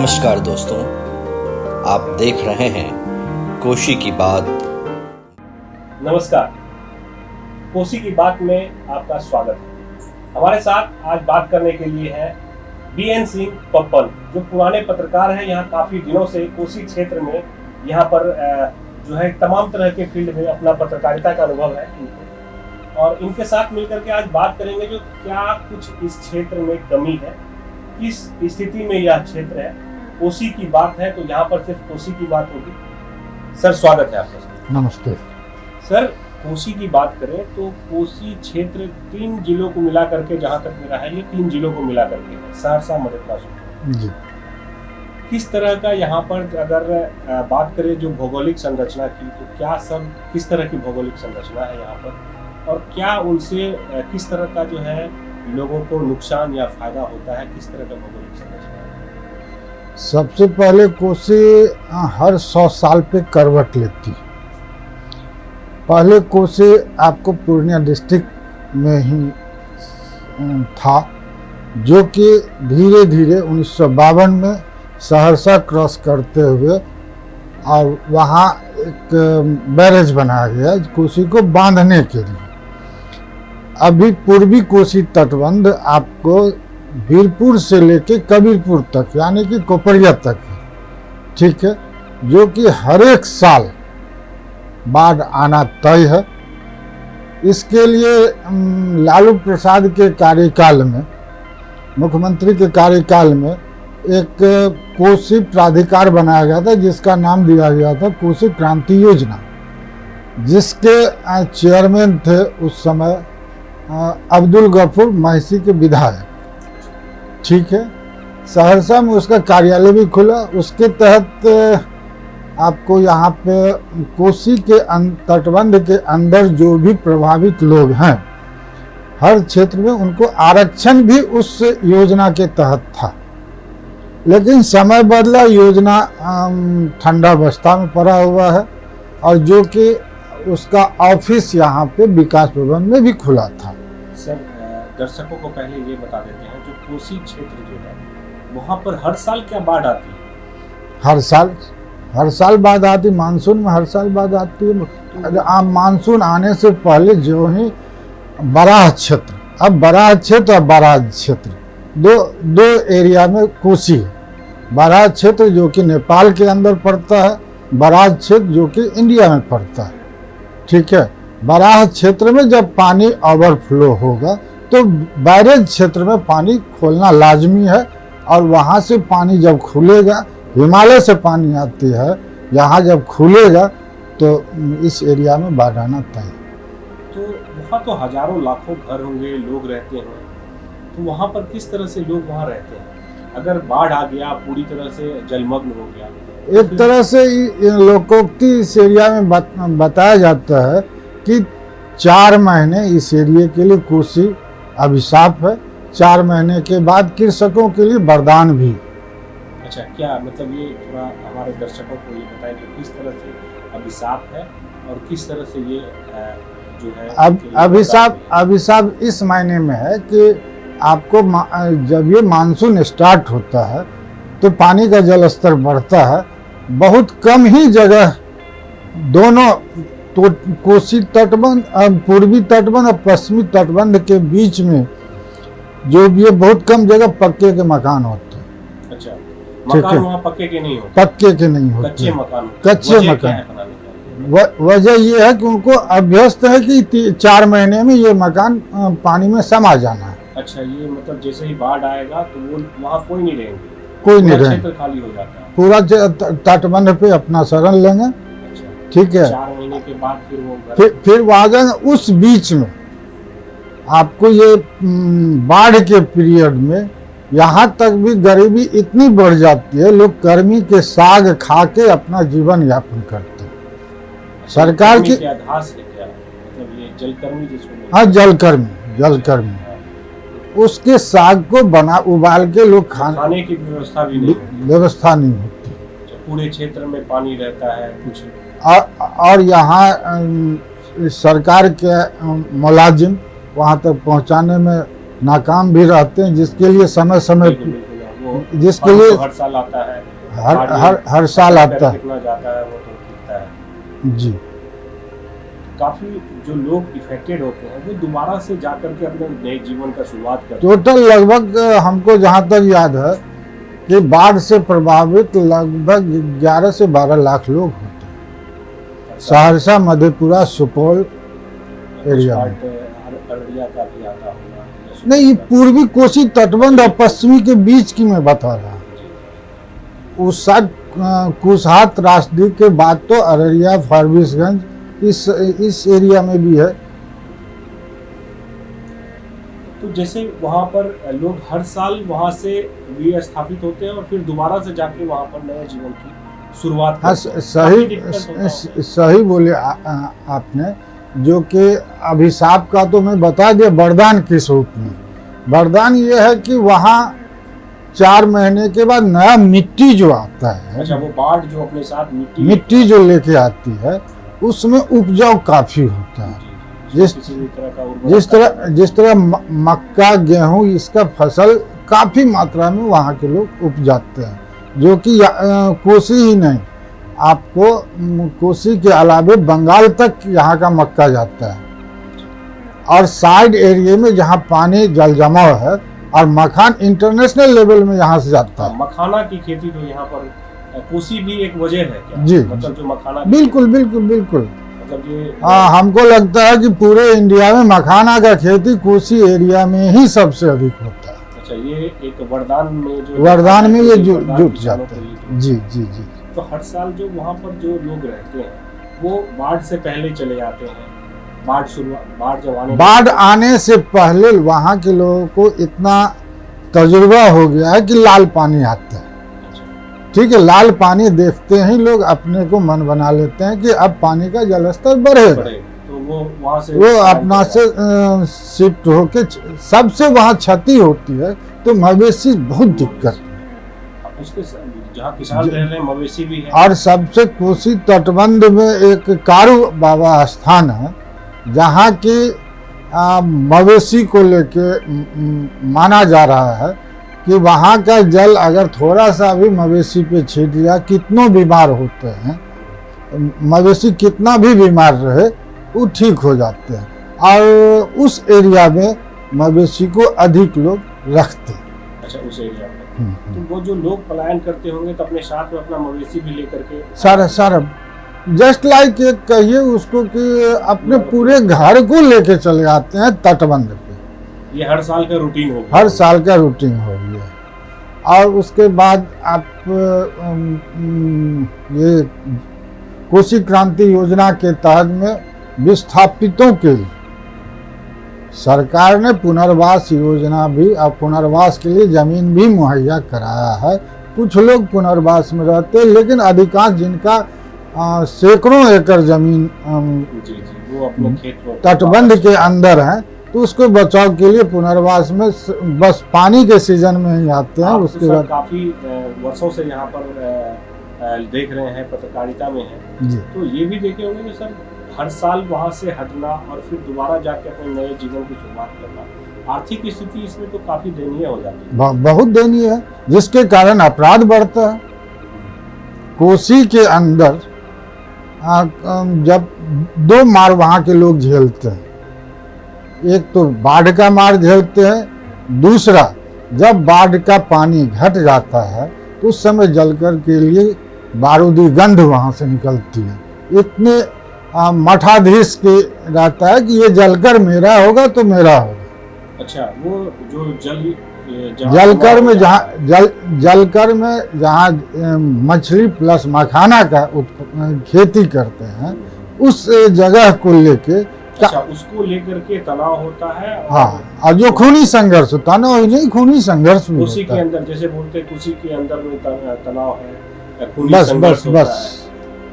नमस्कार दोस्तों, आप देख रहे हैं कोशी की बात। नमस्कार, कोशी की बात में आपका स्वागत है। हमारे साथ आज बात करने के लिए है बीएन सिंह पप्पन, जो पुराने पत्रकार हैं। यहाँ काफी दिनों से कोशी क्षेत्र में यहाँ पर जो है तमाम तरह के फील्ड में अपना पत्रकारिता का अनुभव है इनको, और इनके साथ मिलकर के आज बात करेंगे जो क्या कुछ इस क्षेत्र में कमी है, किस स्थिति में यह क्षेत्र है। कोशी की बात है तो यहाँ पर सिर्फ कोशी की बात होगी। सर, स्वागत है आपका। नमस्ते सर, कोशी की बात करें तो कोशी क्षेत्र 3 जिलों को मिला करके, जहां तक मेरा है, ये 3 जिलों को मिला करके है, सहरसा, मधेपुरा, जी। किस तरह का यहाँ पर अगर बात करें जो भौगोलिक संरचना की, तो क्या सब किस तरह की भौगोलिक संरचना है यहाँ पर, और क्या उनसे किस तरह का जो है लोगों को नुकसान या फायदा होता है, किस तरह का भौगोलिक संरचना है? सबसे पहले कोशी हर 100 साल पे करवट लेती। पहले कोशी आपको पूर्णिया डिस्ट्रिक्ट में ही था, जो कि धीरे धीरे 1952 में सहरसा क्रॉस करते हुए और वहाँ एक बैरेज बनाया गया कोशी को बांधने के लिए। अभी पूर्वी कोशी तटबंध आपको वीरपुर से लेके कबीरपुर तक यानी कि कोपरिया तक है, ठीक है, जो कि हर एक साल बाढ़ आना तय है। इसके लिए लालू प्रसाद के कार्यकाल में, मुख्यमंत्री के कार्यकाल में एक कोशी प्राधिकार बनाया गया था, जिसका नाम दिया गया था कोशी क्रांति योजना, जिसके चेयरमैन थे उस समय अब्दुल गफूर महसी के विधायक, ठीक है। सहरसा में उसका कार्यालय भी खुला। उसके तहत आपको यहाँ पे कोशी के तटबंध के अंदर जो भी प्रभावित लोग हैं, हर क्षेत्र में उनको आरक्षण भी उस योजना के तहत था। लेकिन समय बदला, योजना ठंडा अवस्था में पड़ा हुआ है, और जो कि उसका ऑफिस यहाँ पे विकास भवन में भी खुला था। सर, दर्शकों को पहले ये बता देते हैं, जो कोशी क्षेत्र जो है वहाँ पर हर साल क्या बाढ़ आती है? हर साल बाढ़ आती, मानसून में हर साल बाढ़ आती है। मानसून आने से पहले जो ही बराह क्षेत्र, अब बराह क्षेत्र और बराज क्षेत्र दो एरिया में कोशी है। बराह क्षेत्र जो कि नेपाल के अंदर पड़ता है, बराज क्षेत्र जो कि इंडिया में पड़ता है, ठीक है। बराह क्षेत्र में जब पानी ओवरफ्लो होगा तो बैरेज क्षेत्र में पानी खोलना लाजमी है, और वहाँ से पानी जब खुलेगा, हिमालय से पानी आती है, यहाँ जब खुलेगा तो इस एरिया में बाढ़ आना तय। तो वहाँ तो हजारों लाखों घर होंगे, लोग रहते हैं, तो वहाँ पर किस तरह से लोग वहाँ रहते हैं? अगर बाढ़ आ गया, पूरी तरह से जलमग्न हो गया, एक तरह से लोकोक्ति इस एरिया में बताया जाता है कि 4 महीने इस एरिया के लिए कोशी अभिशाप है। 4 महीने के बाद कृषकों के लिए वरदान भी। अच्छा, क्या मतलब ये थोड़ा हमारे दर्शकों को ये बताएं कि किस तरह से अभिशाप है और किस तरह से ये जो है अभिशाप इस मायने में है कि आपको जब ये मानसून स्टार्ट होता है तो पानी का जल स्तर बढ़ता है। बहुत कम ही जगह दोनों तो कोसी तटबंध, पूर्वी तटबंध और पश्चिमी तटबंध के बीच में जो भी है, बहुत कम जगह पक्के के मकान होते हैं। अच्छा, मकान वहाँ पक्के के नहीं होते? पक्के के नहीं होते, कच्चे मकान। वजह ये है कि उनको अभ्यस्त है कि 4 महीने में ये मकान पानी में समा जाना है। अच्छा, ये मतलब जैसे ही बाढ़ आएगा तो वो वहाँ कोई नहीं रहेंगे, कोई नहीं रहेंगे, क्षेत्र खाली हो जाता है, पूरा तटबंध पे अपना शरण लेंगे, ठीक है। 4 महीने के बाद फिर वो आ जाएंगे। उस बीच में आपको ये बाढ़ के पीरियड में यहाँ तक भी गरीबी इतनी बढ़ जाती है, लोग गर्मी के साग खा के अपना जीवन यापन करते हैं। सरकार की आधार से क्या मतलब ये जलकर्मी जिसको, हाँ, जलकर्मी उसके साग को उबाल के लोग खाने की व्यवस्था नहीं होती। पूरे क्षेत्र में पानी रहता है कुछ, और यहाँ सरकार के मुलाजिम वहाँ तक पहुँचाने में नाकाम भी रहते हैं, जिसके लिए समय समय जिसके बाढ़ लिए तो हर साल आता है, हर साल आता है। कितना जाता है वो तो दिखता है जी। काफी जो लोग इफेक्टेड होते हैं वो दोबारा से जाकर के अपने नए जीवन का शुरुआत करते टोटल लगभग हमको जहाँ तक याद है कि बाढ़ से प्रभावित लगभग 11 से 12 लाख लोग होते हैं हैं। सहरसा, मधेपुरा, सुपौल एरिया में। अररिया का भी आता होगा। नहीं, ये पूर्वी कोसी तटबंध और पश्चिमी के बीच की मैं बता रहा हूँ। उस साइड कुशहा त्रासदी के बाद तो अररिया, फारबिसगंज इस एरिया में भी है। तो जैसे वहाँ पर लोग हर साल वहाँ से विस्थापित होते हैं और फिर दोबारा से जाके वहाँ पर नए जीवन की शुरुआत करते हैं। काफी दिक्कत होता है। सही बोले आपने। जो कि अभिशाप का तो मैं बता दिया, वरदान किस रूप में। वरदान ये है कि वहाँ 4 महीने के बाद नया मिट्टी जो आता है, अच्छा, वो बाढ़ जो अपने साथ मिट्टी जो लेके आती है उसमें उपजाऊ काफी होता है। जिस तरह मक्का, गेहूं, इसका फसल काफी मात्रा में वहाँ के लोग उपजाते हैं, जो कि कोसी ही नहीं, आपको कोसी के अलावे बंगाल तक यहाँ का मक्का जाता है। और साइड एरिया में जहाँ पानी जल जमाव है और मखान इंटरनेशनल लेवल में यहाँ से जाता है। मखाना की खेती तो यहाँ पर कोसी भी एक वजह है क्या? जी, मतलब जो मखाना बिल्कुल बिल्कुल बिल्कुल। मतलब ये हमको लगता है कि पूरे इंडिया में मखाना का खेती कोसी एरिया में ही सबसे अधिक होता है। अच्छा, ये एक वरदान में ये जुट जाते हैं। जी जी जी। तो हर साल जो वहाँ पर जो लोग रहते हैं वो बाढ़ से पहले चले जाते हैं। बाढ़ आने से पहले वहाँ के लोगों को इतना तजुर्बा हो गया है कि लाल पानी आता है। ठीक है, लाल पानी देखते ही लोग अपने को मन बना लेते हैं कि अब पानी का जलस्तर बढ़ेगा, तो वो वहाँ से वो अपना से शिफ्ट होके सबसे वहाँ क्षति होती है। तो मवेशी बहुत दिक्कत, उसके जहाँ किसान रह रहे हैं मवेशी भी है। और सबसे कोसी तटबंध में एक कारू बाबा स्थान है जहाँ की मवेशी को लेके माना जा रहा है कि वहाँ का जल अगर थोड़ा सा भी मवेशी पे छीट दिया, कितनों बीमार होते हैं, मवेशी कितना भी बीमार रहे वो ठीक हो जाते हैं। और उस एरिया में मवेशी को अधिक लोग रखते हैं। अच्छा, उस एरिया में तो वो जो लोग पलायन करते होंगे तो अपने साथ में अपना मवेशी भी लेकर के सारा जस्ट लाइक कहिए उसको कि अपने पूरे घर को लेके चले आते हैं तटबंध पे। ये हर साल का रूटीन हो गया। हर साल का रूटीन हो गया। और उसके बाद आप ये कोसी क्रांति योजना के तहत में विस्थापितों के लिए सरकार ने पुनर्वास योजना भी और पुनर्वास के लिए जमीन भी मुहैया कराया है। कुछ लोग पुनर्वास में रहते हैं, लेकिन अधिकांश जिनका सैकड़ों एकड़ जमीन वो अपने खेत तटबंध के अंदर है, तो उसको बचाव के लिए पुनर्वास में बस पानी के सीजन में ही आते हैं। उसके बाद काफी वर्षों से यहाँ पर देख रहे हैं, पत्रकारिता में है जी। तो ये भी देखे होंगे कि सर हर साल वहाँ से हटना और फिर दोबारा जाके अपने नए जीवन की शुरुआत करना, आर्थिक स्थिति इसमें तो काफी दयनीय हो जाती है। बहुत दयनीय है, जिसके कारण अपराध बढ़ता है। कोसी के अंदर जब 2 मार वहाँ के लोग झेलते हैं, एक तो बाढ़ का मार झेलते हैं, दूसरा जब बाढ़ का पानी घट जाता है तो उस समय जलकर के लिए बारूदी गंध वहाँ से निकलती है। इतने मठाधीश के रहता है कि ये जलकर मेरा होगा तो मेरा होगा। अच्छा, वो जो जलकर में जलकर में जहाँ मछली प्लस मखाना का खेती करते हैं, उस जगह को लेके अच्छा, उसको लेकर के तनाव होता है। हाँ, और जो खूनी संघर्ष होता है ना, वही नहीं खूनी संघर्ष भी कोसी के अंदर जैसे बोलते हैं कोसी के अंदर में तनाव है, खूनी बस संघर्ष बस बस।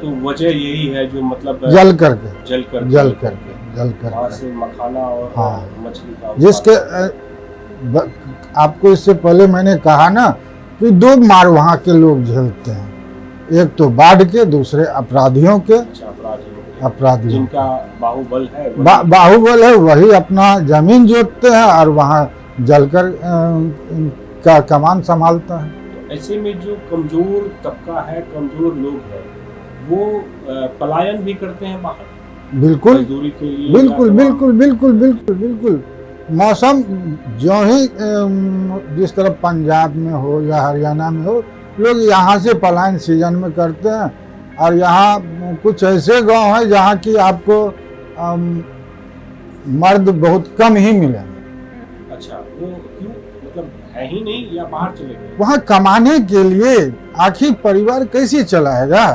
तो वजह यही है जो मतलब जल करके वहाँ से मखाना और मछली का, जिसके आपको इससे पहले मैंने कहा ना कि 2 मार वहाँ के लोग झेलते हैं, एक तो बाढ़ के, दूसरे अपराधियों के। अपराधियों जिनका बाहुबल है बाहुबल है वही अपना जमीन जोतते हैं और वहाँ जलकर का कमान संभालता है। ऐसे में जो कमजोर तबका है, कमजोर लोग हैं, वो पलायन भी करते हैं बाहर बिल्कुल मजदूरी के लिए। बिल्कुल बिल्कुल बिल्कुल बिल्कुल बिल्कुल। मौसम जो ही जिस तरह पंजाब में हो या हरियाणा में हो, लोग यहाँ से पलायन सीजन में करते हैं। और यहाँ कुछ ऐसे गांव हैं जहाँ की आपको मर्द बहुत कम ही मिलेंगे। अच्छा, वो क्यों, मतलब है ही नहीं या बाहर चले गए? वहाँ कमाने के लिए आखिर परिवार कैसे चलाएगा?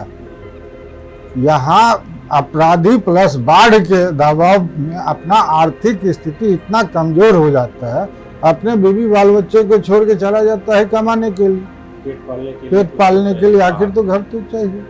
यहाँ अपराधी प्लस बाढ़ के दबाव में अपना आर्थिक स्थिति इतना कमजोर हो जाता है, अपने बीवी बाल बच्चे को छोड़ के चला जाता है कमाने के लिए, पेट पालने के लिए। पेट पालने के लिए। आखिर तो घर तो चाहिए।